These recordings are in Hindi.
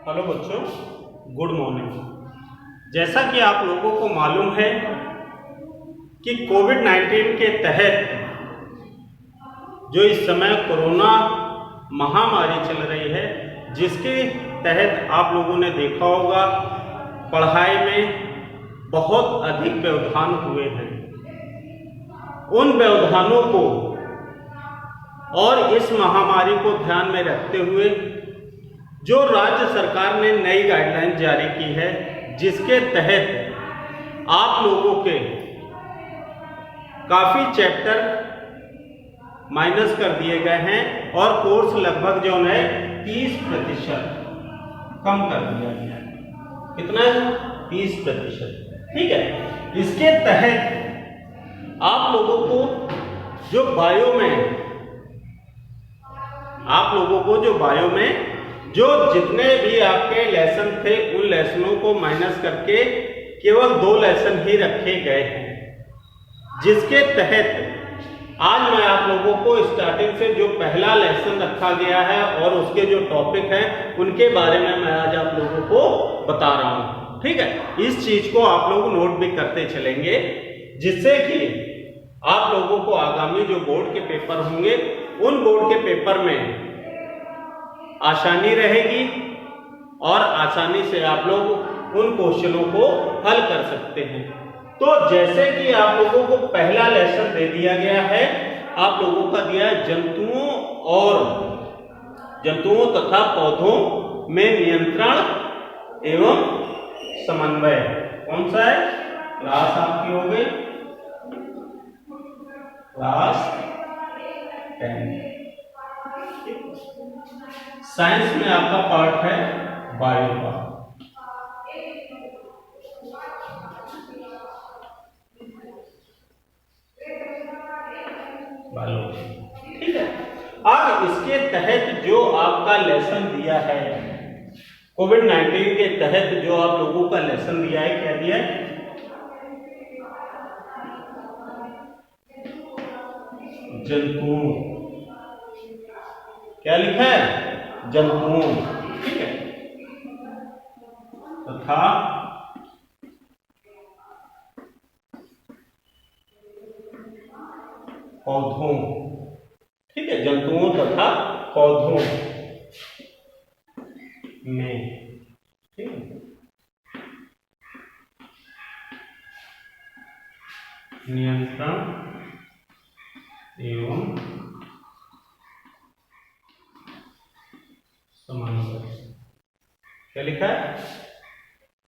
हेलो बच्चों, गुड मॉर्निंग। जैसा कि आप लोगों को मालूम है कि कोविड-19 के तहत जो इस समय कोरोना महामारी चल रही है, जिसके तहत आप लोगों ने देखा होगा पढ़ाई में बहुत अधिक व्यवधान हुए हैं। उन व्यवधानों को और इस महामारी को ध्यान में रखते हुए जो राज्य सरकार ने नई गाइडलाइन जारी की है, जिसके तहत आप लोगों के काफ़ी चैप्टर माइनस कर दिए गए हैं और कोर्स लगभग जो है 30% कम कर दिया गया है। कितना है? 30%। ठीक है। इसके तहत आप लोगों को जो बायो में जो जितने भी आपके लेसन थे, उन लेसनों को माइनस करके केवल 2 लेसन ही रखे गए हैं, जिसके तहत आज मैं आप लोगों को स्टार्टिंग से जो पहला लेसन रखा गया है और उसके जो टॉपिक हैं उनके बारे में मैं आज आप लोगों को बता रहा हूं। ठीक है। इस चीज को आप लोग नोट भी करते चलेंगे, जिससे कि आप लोगों को आगामी जो बोर्ड के पेपर होंगे, उन बोर्ड के पेपर में आसानी रहेगी और आसानी से आप लोग उन क्वेश्चनों को हल कर सकते हैं। तो जैसे कि आप लोगों को पहला लेसन दे दिया गया है, आप लोगों का दिया है जंतुओं तथा पौधों में नियंत्रण एवं समन्वय। कौन सा है? क्लास आपकी हो गई क्लास 10। साइंस में आपका पार्ट है बायो का। ठीक है। अब इसके तहत जो आपका लेसन दिया है, कोविड-19 के तहत जो आप लोगों का लेसन दिया है, क्या दिया है? जंतुओं। क्या लिखा है? जंतुओं। ठीक है। तथा पौधों। ठीक है। जंतुओं तथा पौधों में। ठीक है। नियंत्रण एवं समन्वय। क्या लिखा है?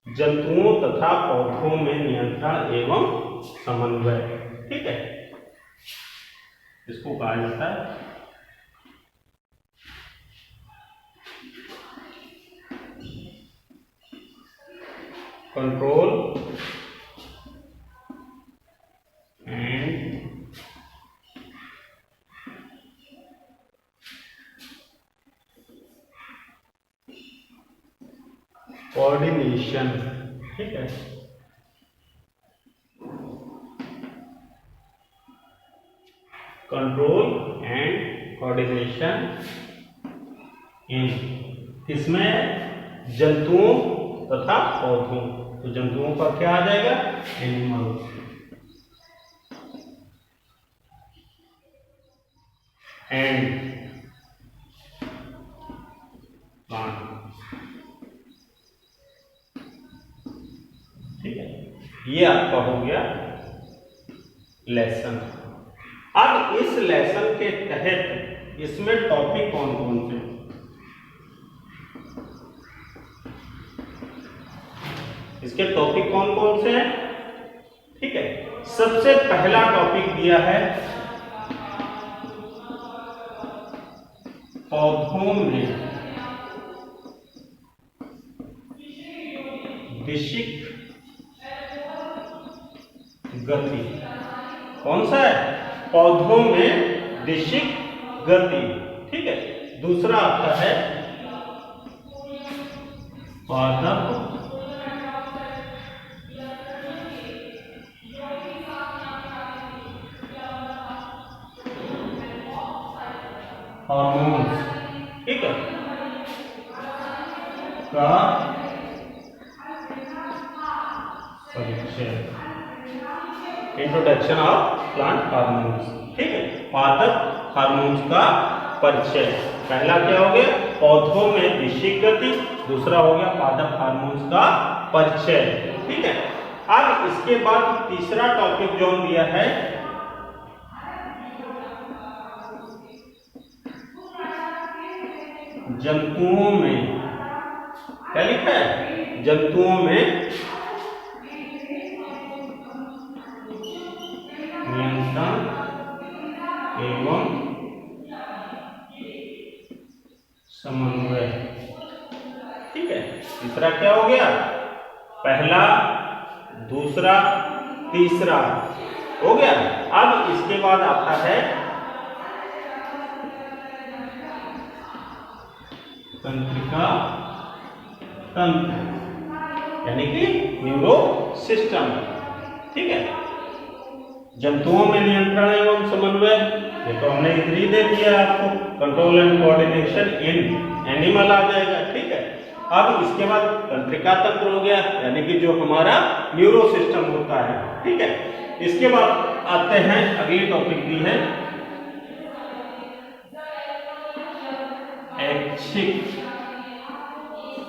जंतुओं तथा पौधों में नियंत्रण एवं समन्वय। ठीक है। इसको कहा जाता है कंट्रोल एंड कोऑर्डिनेशन। ठीक है। कंट्रोल एंड कोऑर्डिनेशन इन, इसमें जंतुओं तथा पौधों। तो जंतुओं का क्या आ जाएगा? एनिमल। And plant. ठीक है। ये आपका हो गया लेसन। अब इस लेसन के तहत इसमें टॉपिक कौन कौन से? इसके टॉपिक कौन कौन से हैं? ठीक है। सबसे पहला टॉपिक दिया है पौधों में वैश्विक गति। कौन सा है? पौधों में वैश्विक गति। ठीक है। दूसरा आता है पादप हार्मोन्स। ठीक है। का परिचय, इंट्रोडक्शन ऑफ प्लांट हार्मोन्स, ठीक है, पादप हार्मोन्स का परिचय। पहला क्या हो गया, पौधों में विशिक गति, दूसरा हो गया पादप हार्मोन्स का परिचय, ठीक है। अब इसके बाद तीसरा टॉपिक जो दिया है जंतुओं में, क्या लिखा है, जंतुओं में नियंत्रण एवं समन्वय, ठीक है। तीसरा क्या हो गया, पहला, दूसरा, तीसरा हो गया। अब इसके बाद आता है तंत्रिका तंत्र, यानी कि न्यूरो सिस्टम, ठीक है। जंतुओं में नियंत्रण एवं समन्वय, ये तो हमने इधर ही दे दिया आपको, control and coordination in animal आ जाएगा, ठीक है। अब इसके बाद तंत्रिका तंत्र हो गया, यानी कि जो हमारा न्यूरो सिस्टम होता है, ठीक है। इसके बाद आते हैं, अगली टॉपिक दी है ऐच्छिक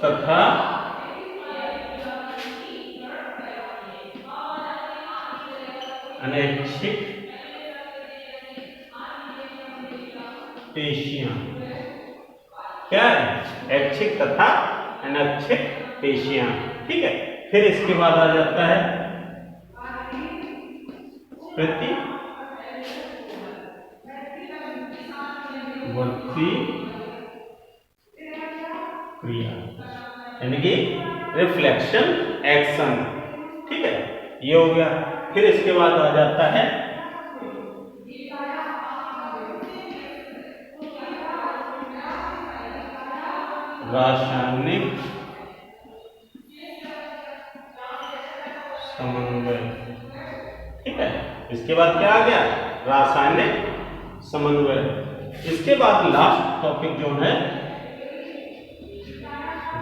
तथा अनैच्छिक पेशियां। क्या है, ऐच्छिक तथा अनैच्छिक पेशियां, ठीक है। फिर इसके बाद आ जाता है प्रतिवर्ती क्रिया, यानी कि रिफ्लेक्शन एक्शन, ठीक है, ये हो गया। फिर इसके बाद आ जाता है रासायनिक समन्वय, ठीक है। इसके बाद क्या आ गया, रासायनिक समन्वय। इसके बाद लास्ट टॉपिक जो है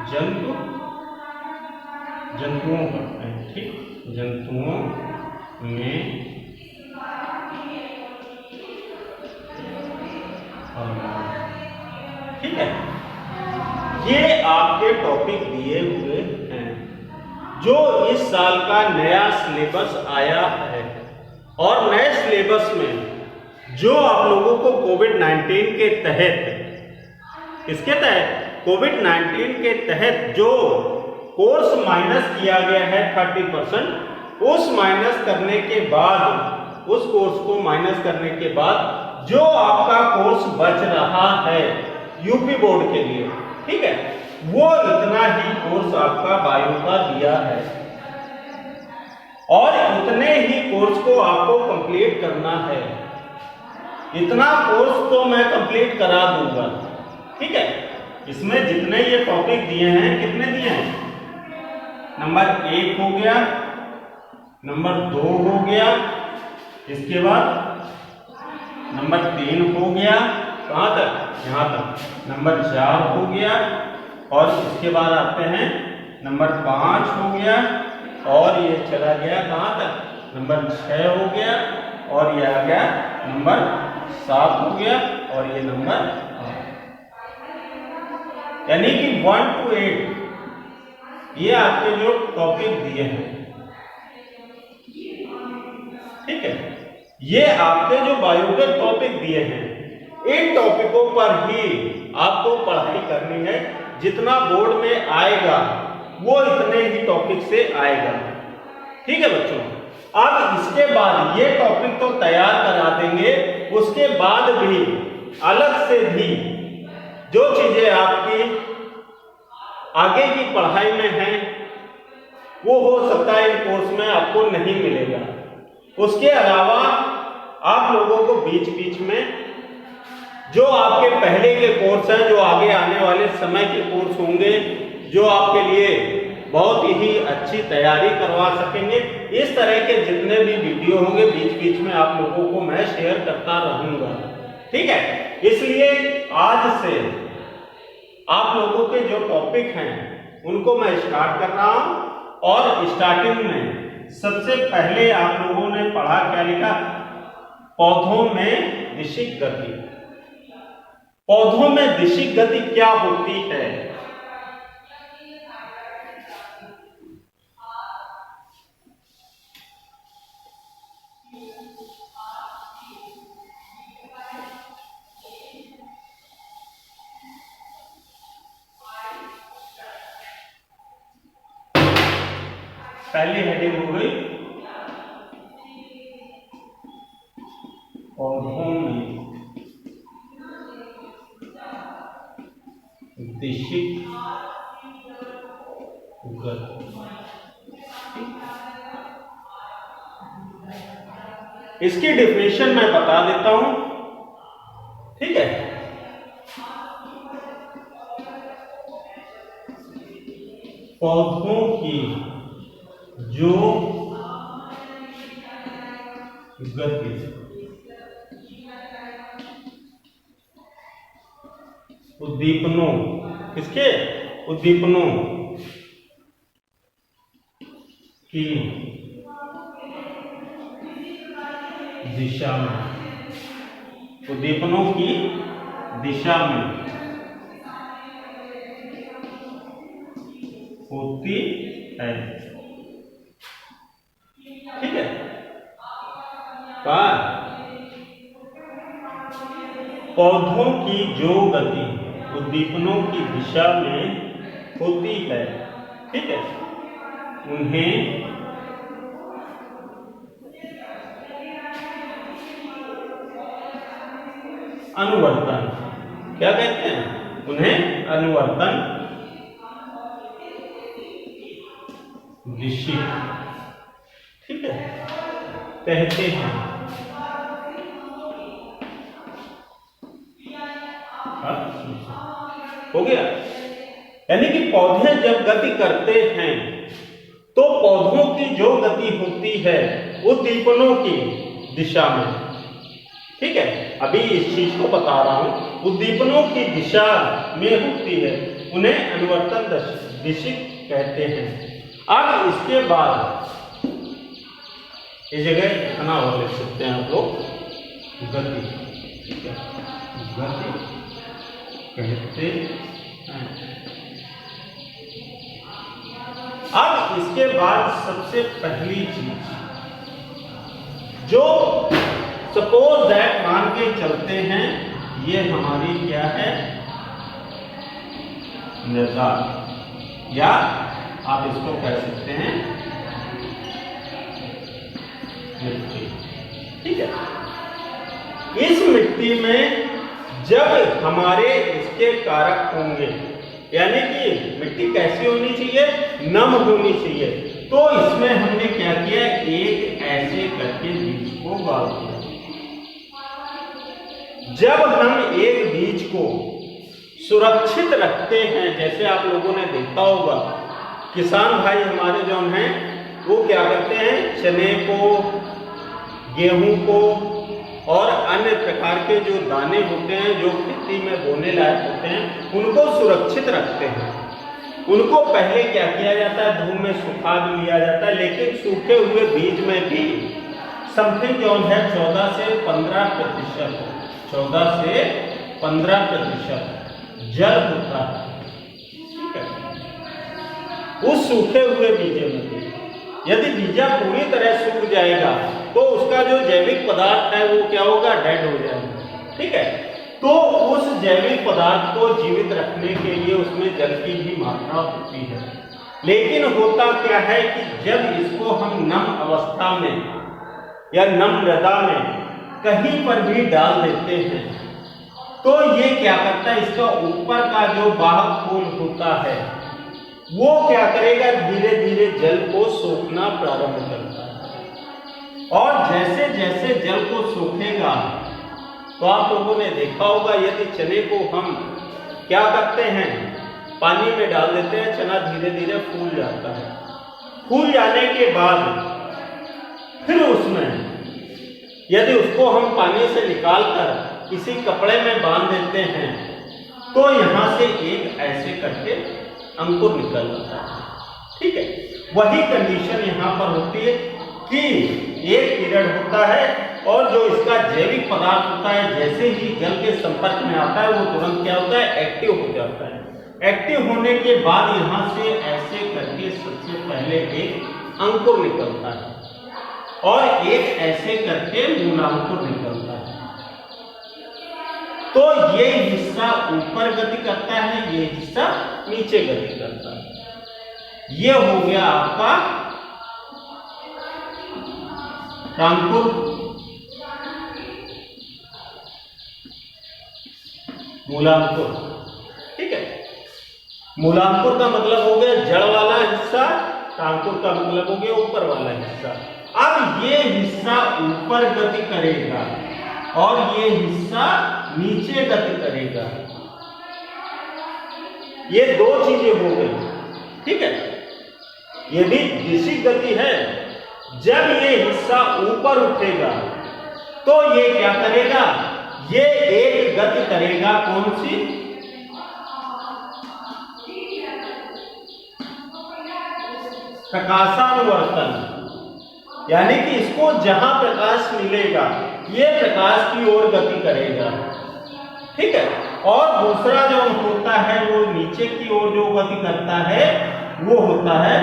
जंतुओं करते हैं, ठीक, जंतुओं में ठीक है। ये आपके टॉपिक दिए हुए हैं जो इस साल का नया सिलेबस आया है, और नए सिलेबस में जो आप लोगों को कोविड-19 के तहत, इसके तहत कोविड-19 के तहत जो कोर्स माइनस किया गया है 30%, उस माइनस करने के बाद, उस कोर्स को माइनस करने के बाद जो आपका कोर्स बच रहा है यूपी बोर्ड के लिए, ठीक है, वो इतना ही कोर्स आपका बायो का दिया है, और इतने ही कोर्स को आपको कंप्लीट करना है। इतना कोर्स तो मैं कंप्लीट करा दूंगा, ठीक है। इसमें जितने ये टॉपिक दिए हैं, कितने दिए हैं, नंबर 1 हो गया, नंबर 2 हो गया, इसके बाद नंबर 3 हो गया, कहां तक, यहां तक, नंबर 4 हो गया, और इसके बाद आते हैं नंबर 5 हो गया, और ये चला गया कहां तक, नंबर 6 हो गया, और ये आ गया नंबर 7 हो गया, और ये नंबर 8, यानी कि 1 to 8 ये आपके जो टॉपिक दिए हैं, ठीक है। ये आपके जो बायो के टॉपिक दिए हैं, इन टॉपिकों पर ही आपको पढ़ाई करनी है। जितना बोर्ड में आएगा वो इतने ही टॉपिक से आएगा, ठीक है बच्चों। अब इसके बाद ये टॉपिक तो तैयार करा देंगे, उसके बाद भी अलग से भी जो चीजें आपकी आगे की पढ़ाई में हैं, वो हो सकता है इन कोर्स में आपको नहीं मिलेगा। उसके अलावा आप लोगों को बीच बीच में जो आपके पहले के कोर्स हैं, जो आगे आने वाले समय के कोर्स होंगे, जो आपके लिए बहुत ही अच्छी तैयारी करवा सकेंगे, इस तरह के जितने भी वीडियो होंगे बीच बीच में आप लोगों को मैं शेयर करता रहूंगा, ठीक है। इसलिए आज से आप लोगों के जो टॉपिक हैं उनको मैं स्टार्ट कर रहा हूं। और स्टार्टिंग में सबसे पहले आप लोगों ने पढ़ा, क्या लिखा? पौधों में दिशिक गति। पौधों में दिशिक गति क्या होती है? पहली हेडिंग हो गई पौधों में दिशिक गति। इसकी डिफिनेशन मैं बता देता हूं, ठीक है? पौधों की जो गति उद्दीपनों, किसके? उद्दीपनों की दिशा में, उद्दीपनों की दिशा में होती है, ठीक है? पौधों की जो गति उद्दीपनों की दिशा में होती है, ठीक है, उन्हें अनुवर्तन, क्या कहते हैं? उन्हें अनुवर्तन दिशिक, ठीक है, कहते हैं। हो गया? यानी कि पौधे जब गति करते हैं तो पौधों की जो गति होती है उद्दीपनों की दिशा में, ठीक है? अभी इस चीज को बता रहा हूं, उद्दीपनों की दिशा में होती है, उन्हें अनुवर्तन दिशिक कहते हैं। अब इसके बाद इस जगह इतना और लिख सकते हैं आप लोग, गति, ठीक है, गति कहते हैं। अब इसके बाद सबसे पहली चीज जो सपोज दैट मान के चलते हैं, ये हमारी क्या है? मृदा, या आप इसको कह सकते हैं मिट्टी, ठीक है? इस मिट्टी में जब हमारे इसके कारक होंगे, यानी कि मिट्टी कैसी होनी चाहिए? नम होनी चाहिए। तो इसमें हमने क्या किया? एक ऐसे करके बीज को गाड़ दिया। जब हम एक बीज को सुरक्षित रखते हैं, जैसे आप लोगों ने देखा होगा, किसान भाई हमारे जो हैं वो क्या करते हैं? चने को, गेहूं को और अन्य प्रकार के जो दाने होते हैं जो खेती में बोने लायक होते हैं, उनको सुरक्षित रखते हैं। उनको पहले क्या किया जाता है? धूप में सुखा भी लिया जाता है, लेकिन सूखे हुए बीज में भी समथिंग जो है 14 से 15% 14 से 15% जल होता है, ठीक है? उस सूखे हुए बीजे में भी यदि बीजा पूरी तरह सूख जाएगा तो उसका जो जैविक पदार्थ है वो क्या होगा? डेड हो जाएगा, ठीक है? तो उस जैविक पदार्थ को जीवित रखने के लिए उसमें जल की भी मात्रा होती है। लेकिन होता क्या है कि जब इसको हम नम अवस्था में या नम मृदा में कहीं पर भी डाल देते हैं तो ये क्या करता है? इसका ऊपर का जो वाहक खून होता है वो क्या करेगा? धीरे धीरे जल को सोखना प्रारंभ करता है। और जैसे जैसे जल को सोखेगा तो आप लोगों ने देखा होगा, यदि चने को हम क्या करते हैं? पानी में डाल देते हैं, चना धीरे धीरे फूल जाता है। फूल जाने के बाद फिर उसमें यदि उसको हम पानी से निकालकर किसी कपड़े में बांध देते हैं तो यहां से एक ऐसे करके अंकुर निकल जाता है। ठीक है, वही कंडीशन यहाँ पर होती है कि एक पीरियड होता है और जो इसका जैविक पदार्थ होता है जैसे ही जल के संपर्क में आता है वो तुरंत क्या होता है, एक्टिव हो जाता है। एक्टिव होने के बाद यहाँ से ऐसे करके सबसे पहले एक अंकुर निकलता है और एक ऐसे करके मूलांकुर निकलता है। तो ये हिस्सा ऊपर गति करता है, ये हिस्सा नीचे गति करता है। ये हो गया आपका अंकुर, मूलांकुर। ठीक है, मूलांकुर का मतलब हो गया जड़ वाला हिस्सा, अंकुर का मतलब हो गया ऊपर वाला हिस्सा। अब ये हिस्सा ऊपर गति करेगा और ये हिस्सा नीचे गति करेगा। ये दो चीजें हो गई। ठीक है, ये भी दिशिक गति है। जब ये हिस्सा ऊपर उठेगा तो ये क्या करेगा, ये एक गति करेगा, कौन सी, प्रकाशानुवर्तन। यानी कि इसको जहां प्रकाश मिलेगा ये प्रकाश की ओर गति करेगा। ठीक है, और दूसरा जो होता है वो नीचे की ओर जो गति करता है वो होता है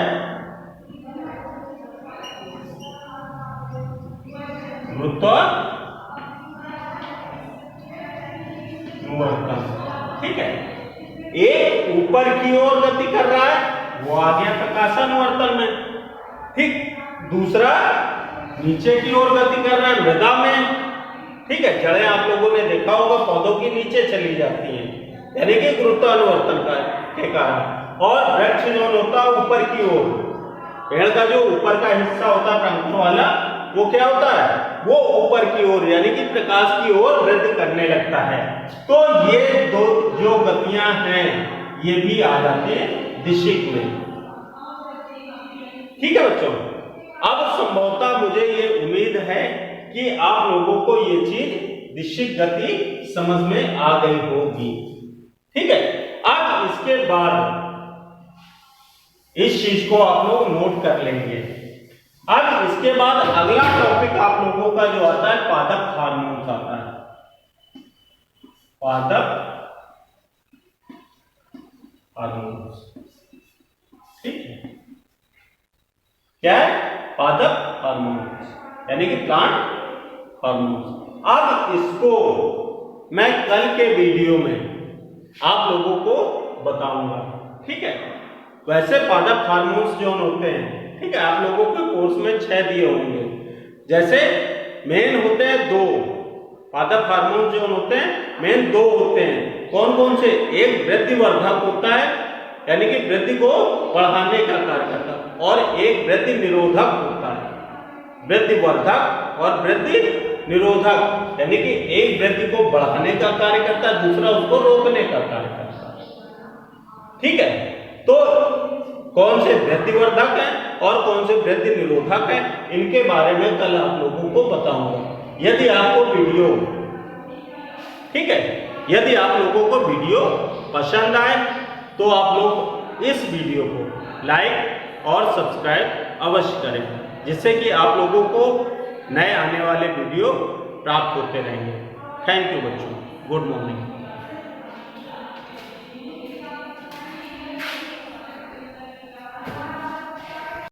गुरुत्वाकर्षण। ठीक है, एक ऊपर की ओर गति कर रहा है वो आ गया प्रकाशानुवर्तन में। ठीक, दूसरा नीचे की ओर गति कर रहा है मृदा में। ठीक है, जड़ें आप लोगों ने देखा होगा पौधों की नीचे चली जाती हैं यानी कि गुरुत्वानुवर्तन के कारण। और वृक्ष जो होता है ऊपर की ओर, पेड़ का जो ऊपर का हिस्सा होता है अंकुर वाला, वो क्या होता है, वो ऊपर की ओर यानी कि प्रकाश की ओर वृद्धि करने लगता है। तो ये दो जो गतियां हैं ये भी आ जाते हैं दिशिक में। ठीक है बच्चों, अब संभवतः मुझे ये उम्मीद है कि आप लोगों को ये चीज दिशिक गति समझ में आ गई होगी। ठीक है, अब इसके बाद इस चीज को आप लोग नोट कर लेंगे। अब इसके बाद अगला टॉपिक आप लोगों का जो आता है पादप हार्मोन्स आता है। पादप हार्मोन्स, ठीक है, क्या है, पादप हार्मोन्स यानी कि प्लांट हार्मोन्स। अब इसको मैं कल के वीडियो में आप लोगों को बताऊंगा। ठीक है, वैसे पादप हार्मोन्स जो होते हैं, ठीक है, आप लोगों के कोर्स में 6 दिए होंगे। जैसे मेन होते हैं 2 पादप हार्मोन जो होते हैं, मेन 2 होते हैं। कौन कौन से, एक वृद्धिवर्धक होता है यानी कि वृद्धि को बढ़ाने का कार्य करता है, और एक वृद्धि निरोधक होता है। वृद्धिवर्धक और वृद्धि निरोधक यानी कि एक वृद्धि को बढ़ाने का कार्य करता है, दूसरा उसको रोकने का कार्य करता है। ठीक है, तो कौन से वृद्धिवर्धक है और कौन से वृद्धि निरोधक है, इनके बारे में कल आप लोगों को बताऊंगा। यदि आपको वीडियो, ठीक है, यदि आप लोगों को वीडियो पसंद आए तो आप लोग इस वीडियो को लाइक और सब्सक्राइब अवश्य करें, जिससे कि आप लोगों को नए आने वाले वीडियो प्राप्त होते रहेंगे। थैंक यू बच्चों, गुड मॉर्निंग।